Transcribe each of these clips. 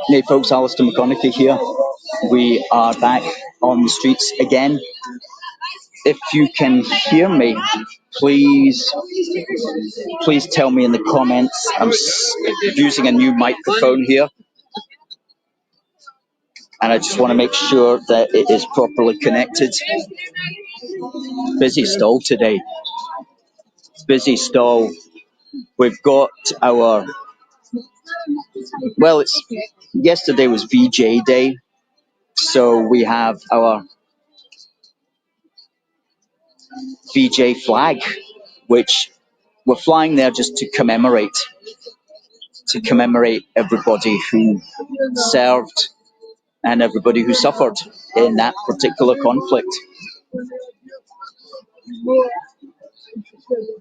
Hey folks, Alistair McConaughey here. We are back on the streets again. If you can hear me, please please tell me in the comments. Using a new microphone here, and I just want to make sure that it is properly connected. Busy stall today. Busy stall. We've got our, well, it's yesterday was VJ Day, so we have our VJ flag, which we're flying there just to commemorate everybody who served and everybody who suffered in that particular conflict.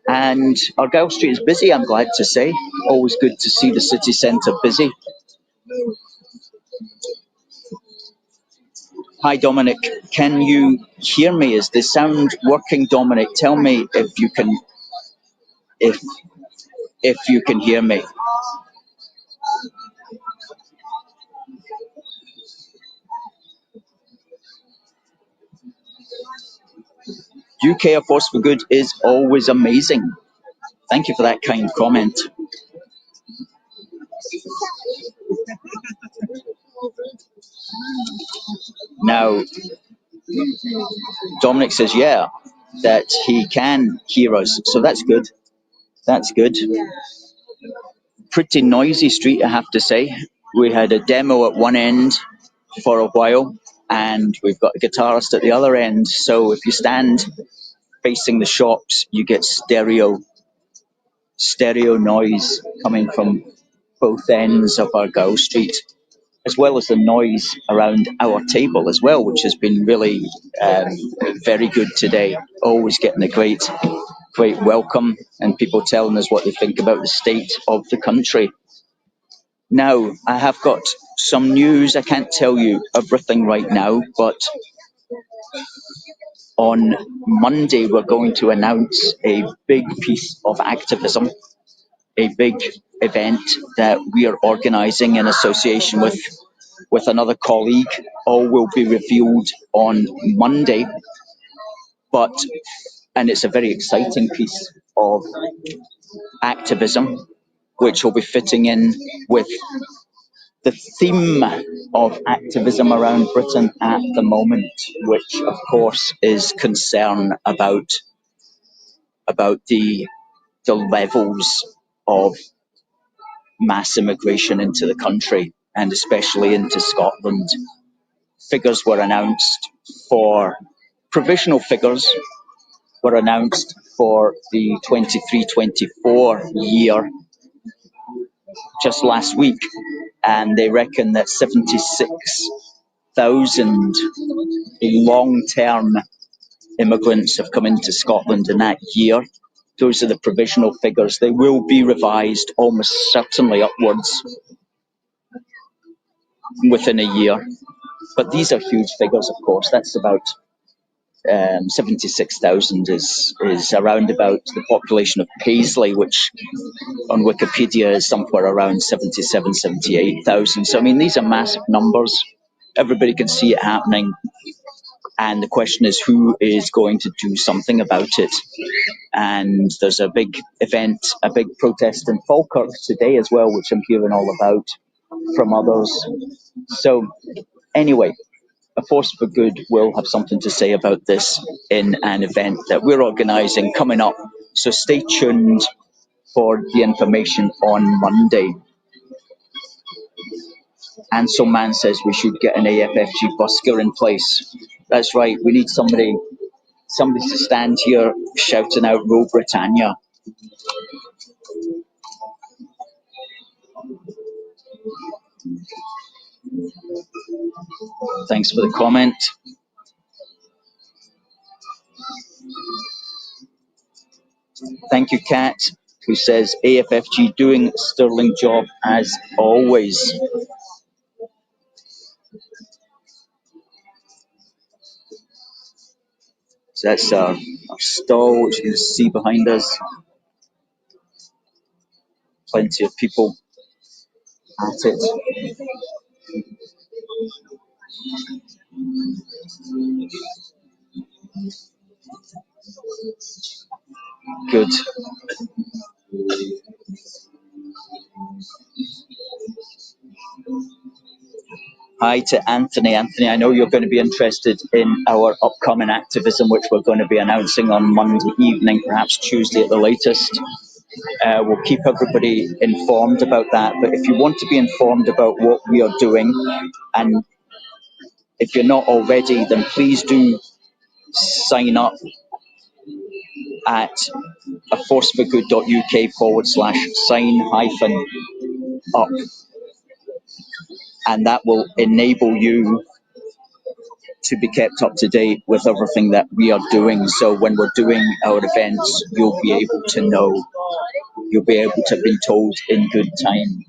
And Argyle Street is busy, I'm glad to say. Always good to see the city centre busy. Hi Dominic, can you hear me? Is the sound working, Dominic? Tell me if if you can hear me. UK A Force for Good is always amazing. Thank you for that kind comment. Now, Dominic says, yeah, that he can hear us. So that's good. That's good. Pretty noisy street, I have to say. We had a demo at one end for a while, and we've got a guitarist at the other end. So if you stand facing the shops, you get stereo noise coming from both ends of Argyle Street, as well as the noise around our table as well, which has been really very good today. Always getting a great welcome and people telling us what they think about the state of the country. Now, I have got some news. I can't tell you everything right now, but on Monday we're going to announce a big piece of activism, a big event that we are organising in association with another colleague. All will be revealed on Monday, but and it's a very exciting piece of activism, which will be fitting in with the theme of activism around Britain at the moment, which of course is concern about the levels of mass immigration into the country and especially into Scotland. Figures were announced for provisional figures were announced for the 23-24 year just last week, and they reckon that 76,000 long-term immigrants have come into Scotland in that year. Those are the provisional figures. They will be revised almost certainly upwards within a year. But these are huge figures, of course. That's about 76,000 is around about the population of Paisley, which on Wikipedia is somewhere around 77, 78,000. So, I mean, these are massive numbers. Everybody can see it happening. And the question is, who is going to do something about it? And there's a big event, a big protest in Falkirk today as well, which I'm hearing all about from others. So, anyway, A Force for Good will have something to say about this in an event that we're organising coming up. So stay tuned for the information on Monday. Ansel Man says we should get an AFFG busker in place. That's right, we need somebody to stand here shouting out Rule Britannia. Thanks for the comment. Thank you, Kat, who says AFFG doing a sterling job as always. So that's our stall, which you can see behind us. plenty of people at it. Good. Hi to Anthony. Anthony, I know you're going to be interested in our upcoming activism, which we're going to be announcing on Monday evening, perhaps Tuesday at the latest. We'll keep everybody informed about that. But if you want to be informed about what we are doing, and if you're not already, then please do sign up at aforceforgood.uk/sign-up, and that will enable you to be kept up to date with everything that we are doing. So when we're doing our events, you'll be able to know. You'll be able to be told in good time.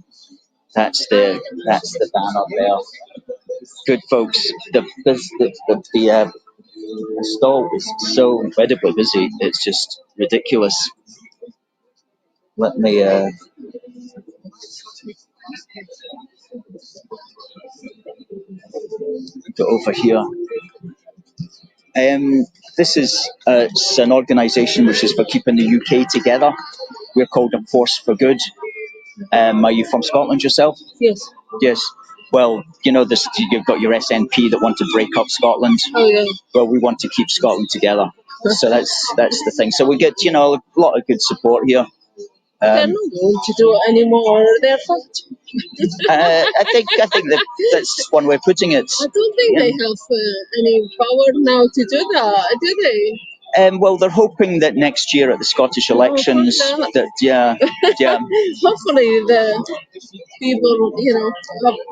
That's the banner there. Good folks. The stall is so incredibly busy. It's just ridiculous. Let me go over here. This is it's an organisation which is for keeping the UK together. We're called A Force for Good. Are you from Scotland yourself? Yes. Yes. Well, you know this. You've got your SNP that want to break up Scotland. Oh yeah. Well, we want to keep Scotland together. So that's the thing. So we get a lot of good support here. They're not going to do it anymore. They're fucked. I think that's one way of putting it. I don't think they have any power now to do that, do they? Well, they're hoping that next year at the Scottish elections, Hopefully the people,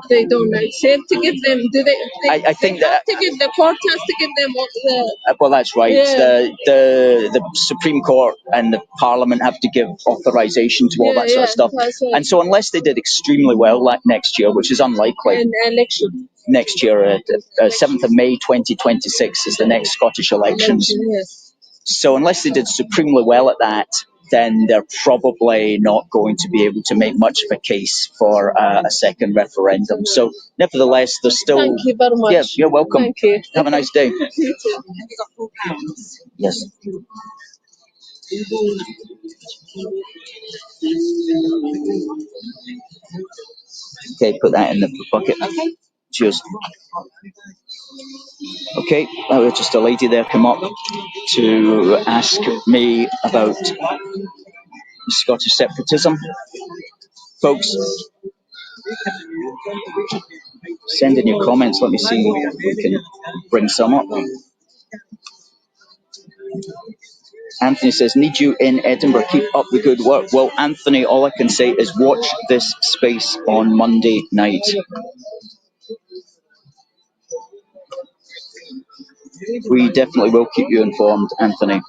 they don't accept to give them. Do they? I think they that have to give the court has to give them the. well, that's right. Yeah. The Supreme Court and the Parliament have to give authorization to all that sort of stuff. Right. And so, unless they did extremely well next year, which is unlikely, an election next year, 7th of May 2026 is the next Scottish elections. Yes. So unless they did supremely well at that, then they're probably not going to be able to make much of a case for a second referendum. So nevertheless, there's still... Thank you very much. Yeah, you're welcome. Thank you. Have a nice day. You too. Yes. Okay, put that in the bucket. Okay. Cheers. Okay, just a lady there come up to ask me about Scottish separatism. Folks, send in your comments. Let me see if we can bring some up. Anthony says, need you in Edinburgh. Keep up the good work. Well, Anthony, all I can say is watch this space on Monday night. We definitely will keep you informed, Anthony.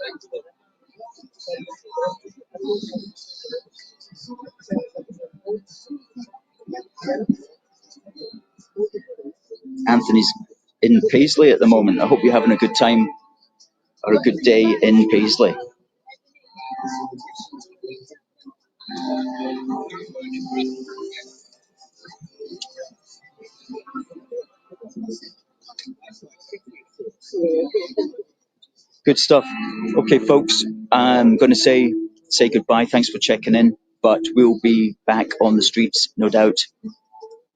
Anthony's in Paisley at the moment. I hope you're having a good time or a good day in Paisley. Good stuff. Okay, folks, I'm going to say goodbye. Thanks for checking in, but we'll be back on the streets, no doubt,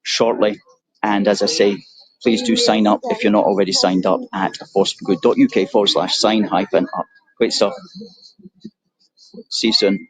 shortly. And as I say, please do sign up if you're not already signed up at aforceforgood.uk/sign-up. Great stuff. See you soon.